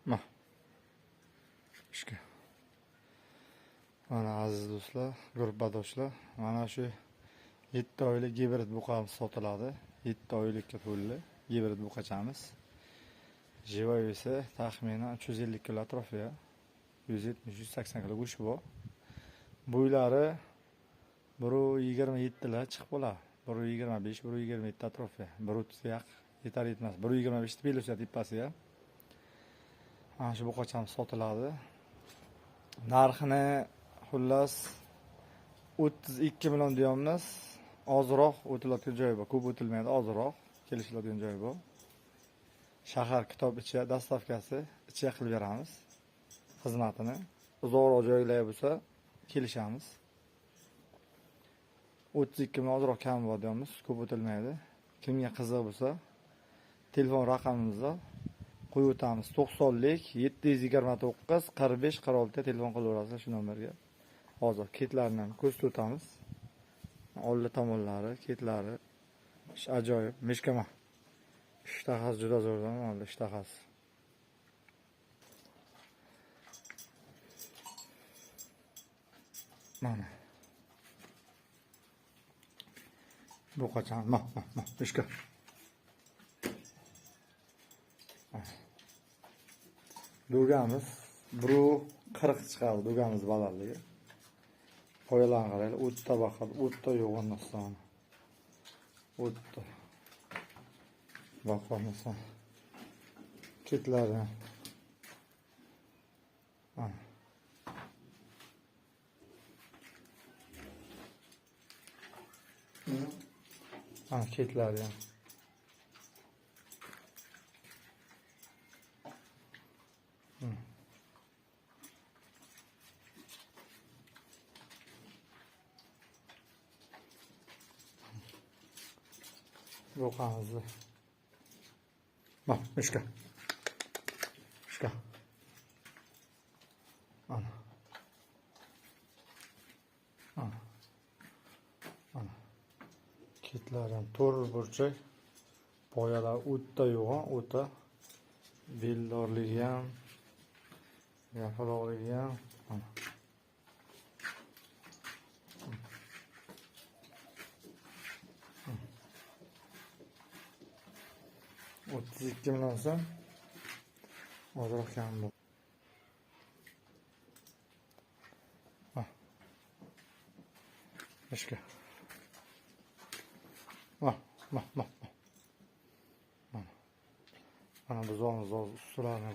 Mana ishga. Mana aziz do'stlar, guruhbadoshlar, mana shu 7 oylik gibrid buqamiz sotiladi. 7 oylikka pulli gibrid buqachamiz. Jivoy esa taxminan 350 kg atrofiga 170-180 kg go'shti bor. Bo'ylari 1.27 lar chiqib qoladi. 1.25, 1.27 atrofiga. 1.30 yaq yetar yetmas. 1.25 belosida tepasiga. Mana shu buqachamiz sotiladi. Narxini xullas 32 million deyapmiz. Ozroq o'tiladigan joyi bor, ko'p o'tilmaydi, ozroq kelishiladigan joyi bor. Shahar kitob ichi dastavkasi ichiga qilib beramiz xizmatini. Uzoqroq joylar bo'lsa kelishamiz. 32 million ozroq kam bor deyapmiz, ko'p o'tilmaydi. Kimga qiziq bo'lsa telefon raqamimizni qo'yib o'tamiz. 90lik 729 45 46 ga telefon qilaverasiz shu nomerga. Hozir ketlarni ham ko'rsatib o'tamiz. Oldi tomonlari, ketlari ajoyib, meshkama. Ishtahasi juda zo'rdan oldi, ishtahasi. Mana. Buqacham, ishga. Dugamiz 1.40 chiqadi, dugamiz balandligi. Qo'yalarni qaraylik, o'tda baqadi, o'tda yo'q ondan. O'tda. Baqamisan. Ketlari. Ketlari ham. Buqamizni. Ishga. Ana. Ketlari ham to'rt burchak. Poyalar o'tda yo'q, o'ta. Beldorligi ham, yaproqligi ham. 32 million so'm. Ozroq kam bu. Ishga. Mana bu zo'rni ustilarini